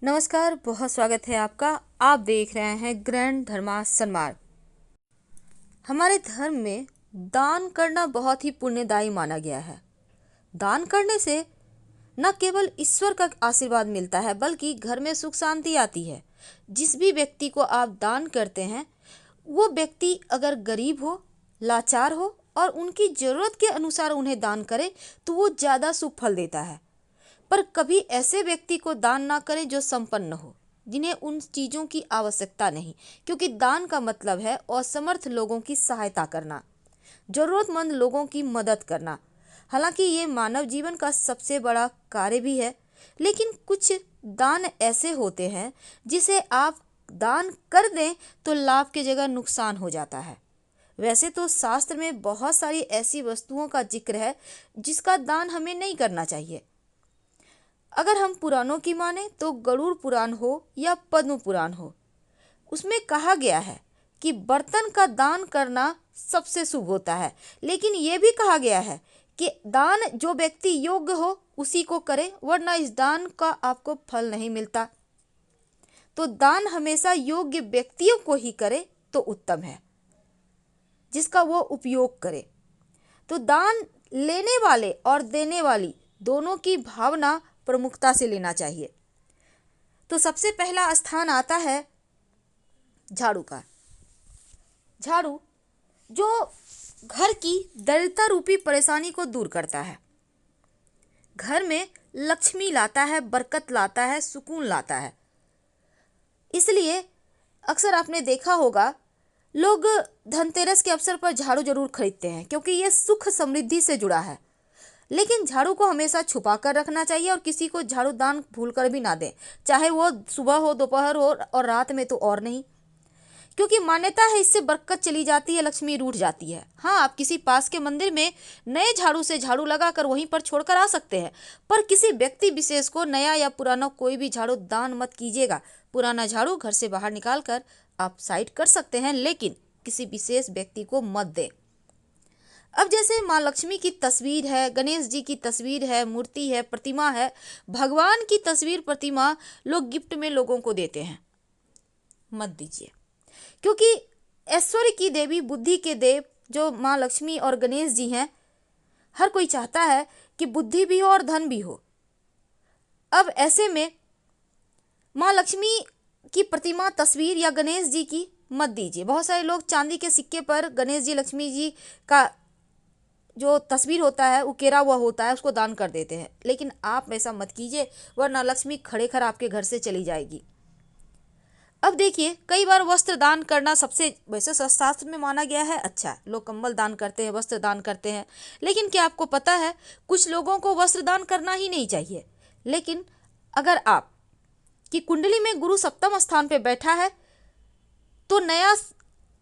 नमस्कार, बहुत स्वागत है आपका। आप देख रहे हैं ग्रैंड धर्मा सन्मार्ग। हमारे धर्म में दान करना बहुत ही पुण्यदायी माना गया है। दान करने से न केवल ईश्वर का आशीर्वाद मिलता है बल्कि घर में सुख शांति आती है। जिस भी व्यक्ति को आप दान करते हैं वो व्यक्ति अगर गरीब हो, लाचार हो और उनकी ज़रूरत के अनुसार उन्हें दान करे तो वो ज़्यादा शुभ फल देता है। पर कभी ऐसे व्यक्ति को दान ना करें जो संपन्न हो, जिन्हें उन चीज़ों की आवश्यकता नहीं, क्योंकि दान का मतलब है असमर्थ लोगों की सहायता करना, ज़रूरतमंद लोगों की मदद करना। हालांकि ये मानव जीवन का सबसे बड़ा कार्य भी है, लेकिन कुछ दान ऐसे होते हैं जिसे आप दान कर दें तो लाभ की जगह नुकसान हो जाता है। वैसे तो शास्त्र में बहुत सारी ऐसी वस्तुओं का जिक्र है जिसका दान हमें नहीं करना चाहिए। अगर हम पुराणों की माने तो गरुड़ पुराण हो या पद्म पुराण हो, उसमें कहा गया है कि बर्तन का दान करना सबसे शुभ होता है, लेकिन ये भी कहा गया है कि दान जो व्यक्ति योग्य हो उसी को करे, वरना इस दान का आपको फल नहीं मिलता। तो दान हमेशा योग्य व्यक्तियों को ही करे तो उत्तम है, जिसका वो उपयोग करे। तो दान लेने वाले और देने वाली दोनों की भावना प्रमुखता से लेना चाहिए। तो सबसे पहला स्थान आता है झाड़ू का। झाड़ू जो घर की दरिद्रता रूपी परेशानी को दूर करता है, घर में लक्ष्मी लाता है, बरकत लाता है, सुकून लाता है। इसलिए अक्सर आपने देखा होगा लोग धनतेरस के अवसर पर झाड़ू जरूर खरीदते हैं, क्योंकि ये सुख समृद्धि से जुड़ा है। लेकिन झाड़ू को हमेशा छुपा कर रखना चाहिए और किसी को झाड़ू दान भूल कर भी ना दें, चाहे वो सुबह हो, दोपहर हो और रात में तो और नहीं, क्योंकि मान्यता है इससे बरकत चली जाती है, लक्ष्मी रूठ जाती है। हाँ, आप किसी पास के मंदिर में नए झाड़ू से झाड़ू लगाकर वहीं पर छोड़कर आ सकते हैं, पर किसी व्यक्ति विशेष को नया या पुराना कोई भी झाड़ू दान मत कीजिएगा। पुराना झाड़ू घर से बाहर निकाल कर आप साइड कर सकते हैं, लेकिन किसी विशेष व्यक्ति को मत दें। अब जैसे माँ लक्ष्मी की तस्वीर है, गणेश जी की तस्वीर है, मूर्ति है, प्रतिमा है, भगवान की तस्वीर प्रतिमा लोग गिफ्ट में लोगों को देते हैं, मत दीजिए। क्योंकि ऐश्वर्य की देवी, बुद्धि के देव जो माँ लक्ष्मी और गणेश जी हैं, हर कोई चाहता है कि बुद्धि भी हो और धन भी हो। अब ऐसे में माँ लक्ष्मी की प्रतिमा, तस्वीर या गणेश जी की मत दीजिए। बहुत सारे लोग चांदी के सिक्के पर गणेश जी, लक्ष्मी जी का जो तस्वीर होता है उकेरा हुआ होता है, उसको दान कर देते हैं, लेकिन आप ऐसा मत कीजिए, वरना लक्ष्मी खड़े खड़ आपके घर से चली जाएगी। अब देखिए, कई बार वस्त्र दान करना सबसे, वैसे शास्त्र में माना गया है अच्छा, लोग कंबल दान करते हैं, वस्त्र दान करते हैं, लेकिन क्या आपको पता है कुछ लोगों को वस्त्र दान करना ही नहीं चाहिए। लेकिन अगर आप की कुंडली में गुरु सप्तम स्थान पे बैठा है तो नया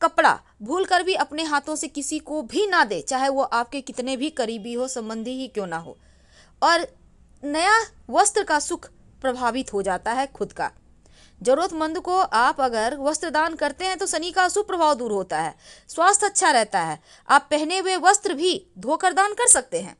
कपड़ा भूल कर भी अपने हाथों से किसी को भी ना दे, चाहे वो आपके कितने भी करीबी हो, संबंधी ही क्यों ना हो। और नया वस्त्र का सुख प्रभावित हो जाता है खुद का। जरूरतमंद को आप अगर वस्त्र दान करते हैं तो शनि का अशुभ प्रभाव दूर होता है, स्वास्थ्य अच्छा रहता है। आप पहने हुए वस्त्र भी धोकर दान कर सकते हैं।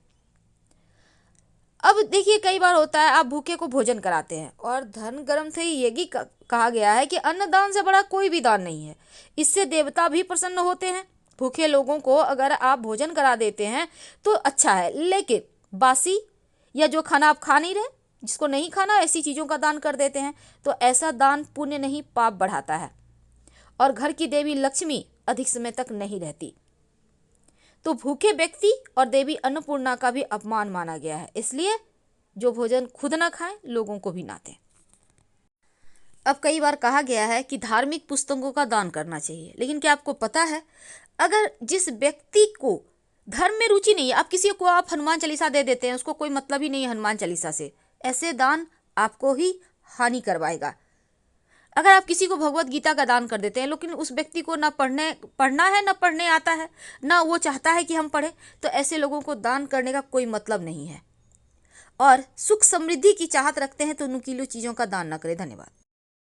अब देखिए, कई बार होता है आप भूखे को भोजन कराते हैं, और धर्म ग्रंथ से ये भी कहा गया है कि अन्नदान से बड़ा कोई भी दान नहीं है, इससे देवता भी प्रसन्न होते हैं। भूखे लोगों को अगर आप भोजन करा देते हैं तो अच्छा है, लेकिन बासी या जो खाना आप खा नहीं रहे, जिसको नहीं खाना, ऐसी चीज़ों का दान कर देते हैं, तो ऐसा दान पुण्य नहीं पाप बढ़ाता है, और घर की देवी लक्ष्मी अधिक समय तक नहीं रहती। तो भूखे व्यक्ति और देवी अन्नपूर्णा का भी अपमान माना गया है, इसलिए जो भोजन खुद ना खाएं लोगों को भी ना दें। अब कई बार कहा गया है कि धार्मिक पुस्तकों का दान करना चाहिए, लेकिन क्या आपको पता है अगर जिस व्यक्ति को धर्म में रुचि नहीं है, आप किसी को आप हनुमान चालीसा दे देते हैं, उसको कोई मतलब ही नहीं है हनुमान चालीसा से, ऐसे दान आपको ही हानि करवाएगा। अगर आप किसी को भगवत गीता का दान कर देते हैं, लेकिन उस व्यक्ति को ना पढ़ना है, ना पढ़ने आता है, ना वो चाहता है कि हम पढ़ें, तो ऐसे लोगों को दान करने का कोई मतलब नहीं है। और सुख समृद्धि की चाहत रखते हैं तो नुकीली चीज़ों का दान ना करें। धन्यवाद।